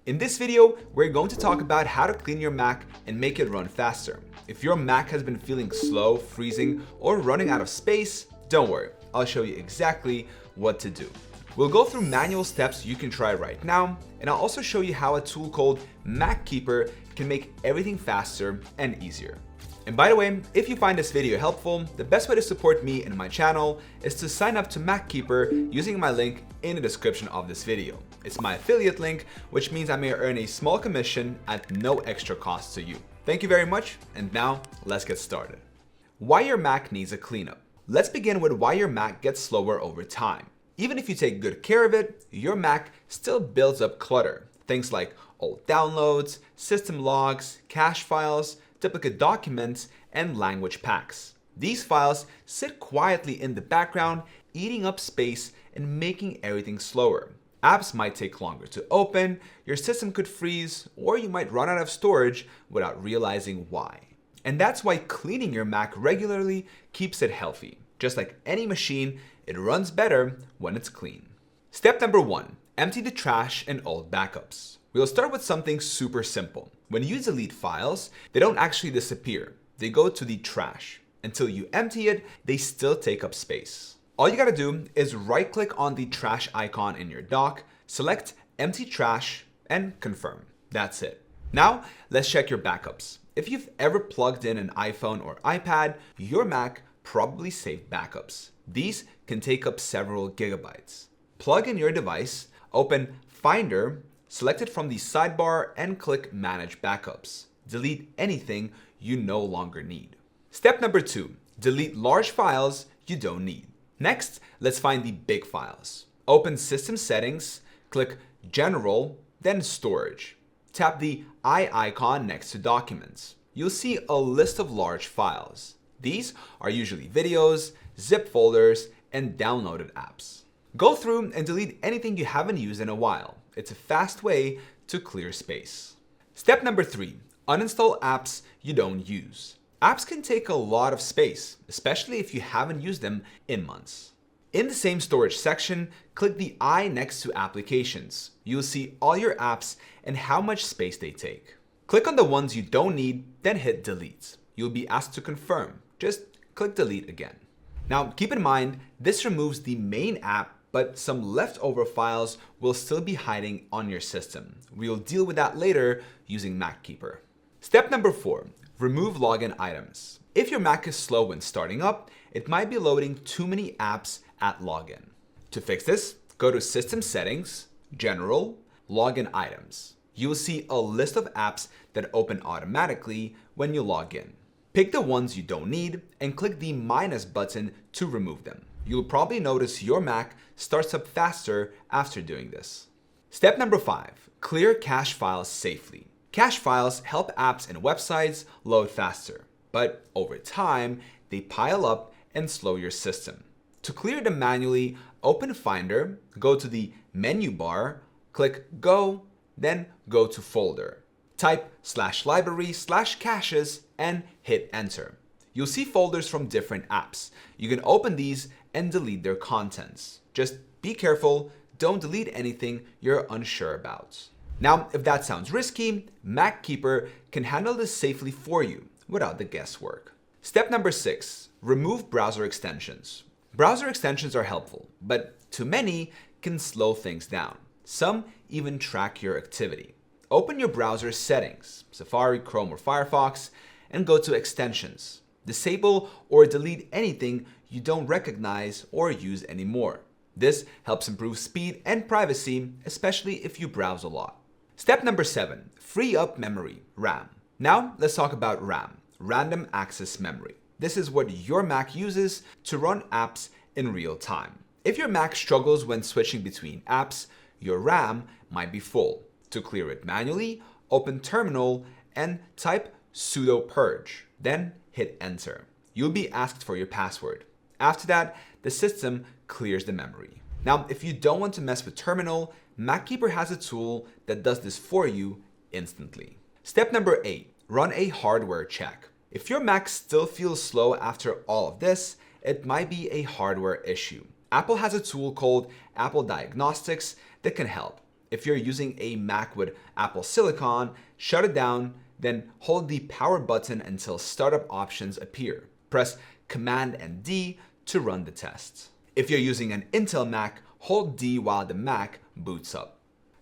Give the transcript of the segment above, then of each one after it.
In this video, we're going to talk about how to clean your Mac and make it run faster. If your Mac has been feeling slow, freezing, or running out of space, don't worry, I'll show you exactly what to do. We'll go through manual steps you can try right now, and I'll also show you how a tool called MacKeeper can make everything faster and easier. And by the way, if you find this video helpful, the best way to support me and my channel is to sign up to MacKeeper using my link in the description of this video. It's my affiliate link, which means I may earn a small commission at no extra cost to you. Thank you very much, and now let's get started. Why your Mac needs a cleanup. Let's begin with why your Mac gets slower over time. Even if you take good care of it, your Mac still builds up clutter. Things like old downloads, system logs, cache files, duplicate documents, and language packs. These files sit quietly in the background, eating up space and making everything slower. Apps might take longer to open, your system could freeze, or you might run out of storage without realizing why. And that's why cleaning your Mac regularly keeps it healthy. Just like any machine, it runs better when it's clean. Step number 1, empty the trash and old backups. We'll start with something super simple. When you delete files, they don't actually disappear. They go to the trash. Until you empty it, they still take up space. All you gotta do is right-click on the trash icon in your dock, select Empty Trash, and confirm. That's it. Now, let's check your backups. If you've ever plugged in an iPhone or iPad, your Mac probably saved backups. These can take up several gigabytes. Plug in your device, open Finder, select it from the sidebar, and click Manage Backups. Delete anything you no longer need. Step number 2, delete large files you don't need. Next, let's find the big files. Open System Settings, click General, then Storage. Tap the eye icon next to Documents. You'll see a list of large files. These are usually videos, zip folders, and downloaded apps. Go through and delete anything you haven't used in a while. It's a fast way to clear space. Step number 3, uninstall apps you don't use. Apps can take a lot of space, especially if you haven't used them in months. In the same storage section, click the eye next to Applications. You'll see all your apps and how much space they take. Click on the ones you don't need, then hit Delete. You'll be asked to confirm. Just click Delete again. Now, keep in mind, this removes the main app, but some leftover files will still be hiding on your system. We'll deal with that later using MacKeeper. Step number 4, remove login items. If your Mac is slow when starting up, it might be loading too many apps at login. To fix this, go to System Settings, General, Login Items. You will see a list of apps that open automatically when you log in. Pick the ones you don't need and click the minus button to remove them. You'll probably notice your Mac starts up faster after doing this. Step number 5, clear cache files safely. Cache files help apps and websites load faster, but over time, they pile up and slow your system. To clear them manually, open Finder, go to the menu bar, click Go, then go to Folder. Type /library/caches and hit Enter. You'll see folders from different apps. You can open these and delete their contents. Just be careful, don't delete anything you're unsure about. Now, if that sounds risky, MacKeeper can handle this safely for you without the guesswork. Step number 6, remove browser extensions. Browser extensions are helpful, but too many can slow things down. Some even track your activity. Open your browser settings, Safari, Chrome, or Firefox, and go to Extensions. Disable or delete anything you don't recognize or use anymore. This helps improve speed and privacy, especially if you browse a lot. Step number 7, free up memory, RAM. Now let's talk about RAM, Random Access Memory. This is what your Mac uses to run apps in real time. If your Mac struggles when switching between apps, your RAM might be full. To clear it manually, open Terminal and type sudo purge, then hit Enter. You'll be asked for your password. After that, the system clears the memory. Now, if you don't want to mess with Terminal, MacKeeper has a tool that does this for you instantly. Step number 8, run a hardware check. If your Mac still feels slow after all of this, it might be a hardware issue. Apple has a tool called Apple Diagnostics that can help. If you're using a Mac with Apple Silicon, shut it down, then hold the power button until startup options appear. Press Command and D to run the test. If you're using an Intel Mac, hold D while the Mac boots up.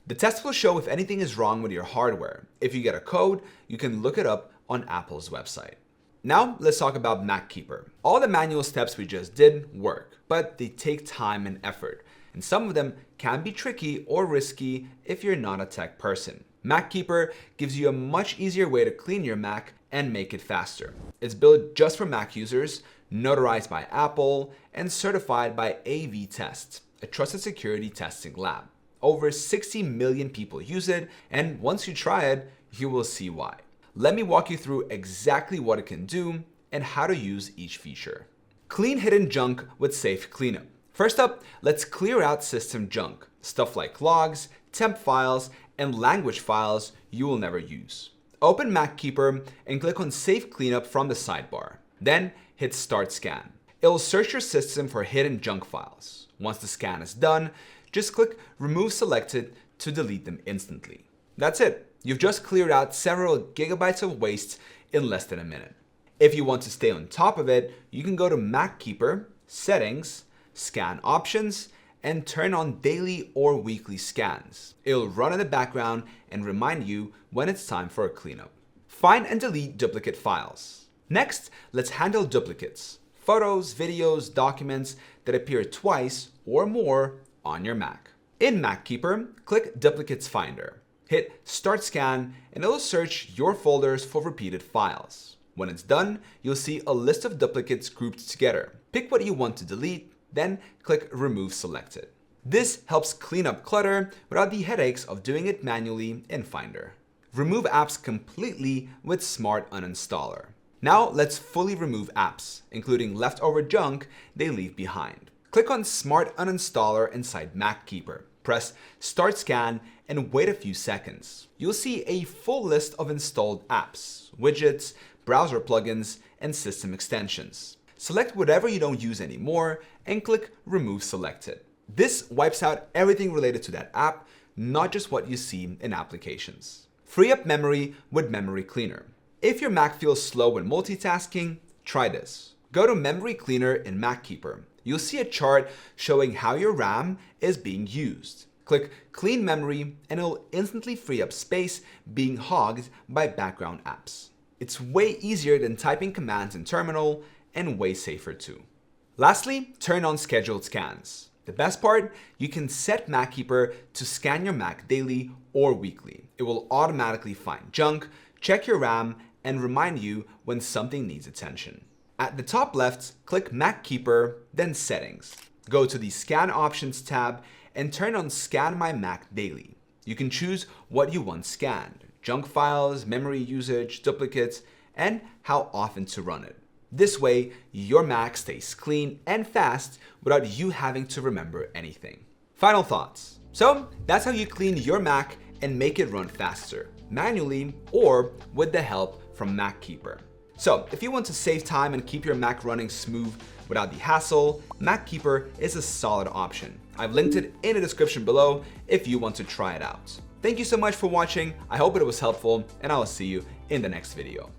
The test will show if anything is wrong with your hardware. If you get a code, you can look it up on Apple's website. Now let's talk about MacKeeper. All the manual steps we just did work, but they take time and effort, and some of them can be tricky or risky if you're not a tech person. MacKeeper gives you a much easier way to clean your Mac and make it faster. It's built just for Mac users, notarized by Apple, and certified by AV-Test, a trusted security testing lab. Over 60 million people use it, and once you try it, you will see why. Let me walk you through exactly what it can do and how to use each feature. Clean hidden junk with safe cleanup. First up, let's clear out system junk, stuff like logs, temp files, and language files you will never use. Open MacKeeper and click on Safe Cleanup from the sidebar. Then hit Start Scan. It will search your system for hidden junk files. Once the scan is done, just click Remove Selected to delete them instantly. That's it. You've just cleared out several gigabytes of waste in less than a minute. If you want to stay on top of it, you can go to MacKeeper, Settings, Scan Options, and turn on daily or weekly scans. It'll run in the background and remind you when it's time for a cleanup. Find and delete duplicate files. Next, let's handle duplicates. Photos, videos, documents that appear twice or more on your Mac. In MacKeeper, click Duplicates Finder. Hit Start Scan and it'll search your folders for repeated files. When it's done, you'll see a list of duplicates grouped together. Pick what you want to delete, then click Remove Selected. This helps clean up clutter without the headaches of doing it manually in Finder. Remove apps completely with Smart Uninstaller. Now let's fully remove apps, including leftover junk they leave behind. Click on Smart Uninstaller inside MacKeeper. Press Start Scan and wait a few seconds. You'll see a full list of installed apps, widgets, browser plugins, and system extensions. Select whatever you don't use anymore and click Remove Selected. This wipes out everything related to that app, not just what you see in applications. Free up memory with Memory Cleaner. If your Mac feels slow when multitasking, try this. Go to Memory Cleaner in MacKeeper. You'll see a chart showing how your RAM is being used. Click Clean Memory and it'll instantly free up space being hogged by background apps. It's way easier than typing commands in terminal and way safer too. Lastly, turn on scheduled scans. The best part, you can set MacKeeper to scan your Mac daily or weekly. It will automatically find junk, check your RAM, and remind you when something needs attention. At the top left, click MacKeeper, then Settings. Go to the Scan Options tab and turn on Scan My Mac Daily. You can choose what you want scanned, junk files, memory usage, duplicates, and how often to run it. This way, your Mac stays clean and fast without you having to remember anything. Final thoughts. So that's how you clean your Mac and make it run faster, manually or with the help from MacKeeper. So if you want to save time and keep your Mac running smooth without the hassle, MacKeeper is a solid option. I've linked it in the description below if you want to try it out. Thank you so much for watching. I hope it was helpful and I will see you in the next video.